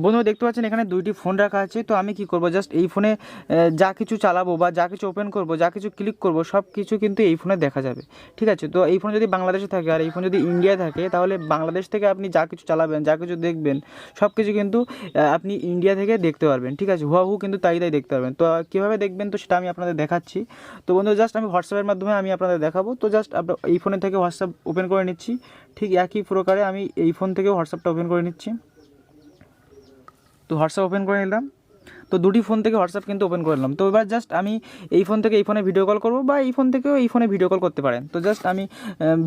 বন্ধুরা দেখতে পাচ্ছেন এখানে দুইটি ফোন রাখা আছে। তো আমি কি করব, জাস্ট এই ফোনে যা কিছু চালাবো বা যা কিছু ওপেন করব, যা কিছু ক্লিক করব, সব কিছু কিন্তু এই ফোনে দেখা যাবে। ঠিক আছে, তো এই ফোন যদি বাংলাদেশে থাকে আর এই ফোন যদি ইন্ডিয়ায় থাকে, তাহলে বাংলাদেশ থেকে আপনি যা কিছু চালাবেন, যা কিছু দেখবেন, সব কিছু কিন্তু আপনি ইন্ডিয়া থেকে দেখতে পারবেন। ঠিক আছে, হুবহু কিন্তু তাই দেখতে পারবেন। তো কীভাবে দেখবেন, তো সেটা আমি আপনাদের দেখাচ্ছি। তো বন্ধু জাস্ট আমি হোয়াটসঅ্যাপের মাধ্যমে আমি আপনাদের দেখাবো। তো জাস্ট আপনার এই ফোনে থেকে হোয়াটসঅ্যাপ ওপেন করে নিচ্ছি। ঠিক একই প্রকারে আমি এই ফোন থেকেও হোয়াটসঅ্যাপটা ওপেন করে নিচ্ছি। তো হোয়াটসঅ্যাপ ওপেন করে নিলাম। তো দুটি ফোন থেকে হোয়াটসঅ্যাপ কিন্তু ওপেন করে নিলাম। তো এবার জাস্ট আমি এই ফোন থেকে এই ফোনে ভিডিও কল করব, বা এই ফোন থেকেও এই ফোনে ভিডিও কল করতে পারেন। তো জাস্ট আমি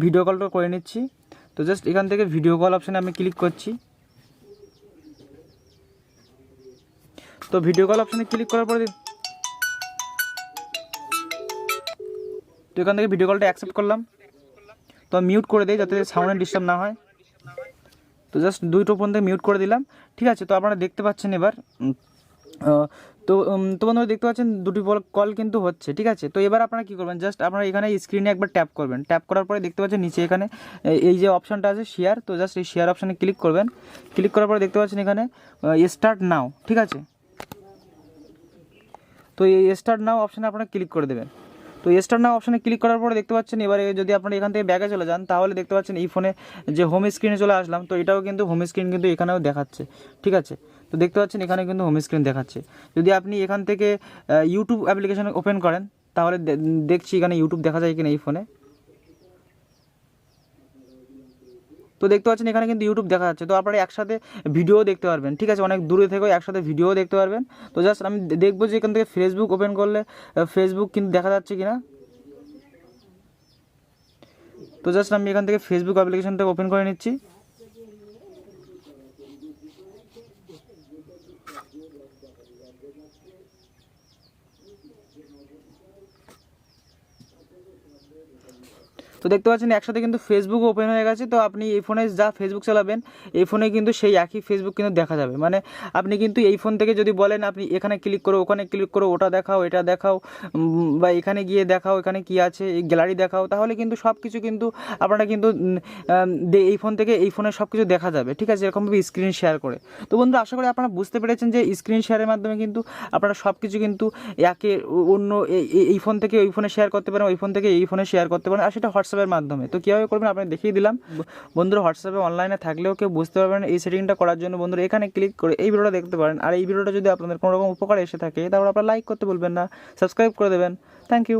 ভিডিও কলটা করে নিচ্ছি। তো জাস্ট এখান থেকে ভিডিও কল অপশানে আমি ক্লিক করছি। তো ভিডিও কল অপশানে ক্লিক করার পরে তো এখান থেকে ভিডিও কলটা অ্যাকসেপ্ট করলাম। তো মিউট করে দিই যাতে সাউন্ডের ডিস্টার্ব না হয়। তো জাস্ট দুটো ফোন থেকে মিউট করে দিলাম। ঠিক আছে, তো আপনারা দেখতে পাচ্ছেন এবার তো বন্ধুরা দেখতে পাচ্ছেন দুটি কল কিন্তু হচ্ছে। ঠিক আছে, তো এবার আপনারা কী করবেন, জাস্ট আপনারা এখানে স্ক্রিনে একবার ট্যাপ করবেন। ট্যাপ করার পরে দেখতে পাচ্ছেন নিচে এখানে এই যে অপশানটা আছে শেয়ার, তো জাস্ট এই শেয়ার অপশানে ক্লিক করবেন। ক্লিক করার পরে দেখতে পাচ্ছেন এখানে স্টার্ট নাও। ঠিক আছে, তো এই স্টার্ট নাও অপশানে আপনারা ক্লিক করে দেবেন। তো স্টার্ট নাও অপশানে ক্লিক করার পরে দেখতে পাচ্ছেন এবারে যদি আপনারা এখান থেকে ব্যাকে চলে যান, তাহলে দেখতে পাচ্ছেন এই ফোনে যে হোম স্ক্রিনে চলে আসলাম। তো এটাও কিন্তু হোম স্ক্রিন কিন্তু এখানেও দেখাচ্ছে। ঠিক আছে, তো দেখতে পাচ্ছেন এখানে কিন্তু হোম স্ক্রিন দেখাচ্ছে। যদি আপনি এখান থেকে ইউটিউব অ্যাপ্লিকেশন ওপেন করেন, তাহলে দেখছি এখানে ইউটিউব দেখা যায় কিনা এই ফোনে। তো দেখতে পাচ্ছেন এখানে কিন্তু ইউটিউব দেখা যাচ্ছে। তো আপনারা একসাথে ভিডিও দেখতে পারবেন। ঠিক আছে, অনেক দূরে থেকেও একসাথে ভিডিও দেখতে পারবেন। তো জাস্ট আমি দেখবো যে এখান থেকে ফেসবুক ওপেন করলে ফেসবুক কিন্তু দেখা যাচ্ছে কিনা। তো জাস্ট আমি এখান থেকে ফেসবুক অ্যাপ্লিকেশনটা ওপেন করে নিচ্ছি। তো দেখতে পাচ্ছেন একসাথে কিন্তু ফেসবুক ওপেন হয়ে গেছে। তো আপনি এই ফোনে যা ফেসবুক চালাবেন, এই ফোনে কিন্তু সেই একই ফেসবুক কিন্তু দেখা যাবে। মানে আপনি কিন্তু এই ফোন থেকে যদি বলেন আপনি এখানে ক্লিক করো, ওখানে ক্লিক করো, ওটা দেখাও, এটা দেখাও, বা এখানে গিয়ে দেখাও এখানে কি আছে, এই গ্যালারি দেখাও, তাহলে কিন্তু সব কিছু কিন্তু আপনারা কিন্তু এই ফোন থেকে এই ফোনে সব কিছু দেখা যাবে। ঠিক আছে, এরকমভাবে স্ক্রিন শেয়ার করে। তো বন্ধু আশা করি আপনারা বুঝতে পেরেছেন যে স্ক্রিন শেয়ারের মাধ্যমে কিন্তু আপনারা সব কিছু কিন্তু একে অন্য এই ফোন থেকে ওই ফোনে শেয়ার করতে পারেন, ওই ফোন থেকে এই ফোনে শেয়ার করতে পারেন, আর সেটা হোয়াটসঅ্যাপের মাধ্যমে। তো কীভাবে করবেন আপনি দেখিয়ে দিলাম। বন্ধুরা হোয়াটসঅ্যাপে অনলাইনে থাকলেও কেউ বুঝতে পারবেন এই সেটিংটা করার জন্য বন্ধুরা এখানে ক্লিক করে এই ভিডিওটা দেখতে পারেন। আর এই ভিডিওটা যদি আপনাদের কোনো রকম উপকার এসে থাকে, তাহলে আপনারা লাইক করতে বলবেন না, সাবস্ক্রাইব করে দেবেন। Thank you.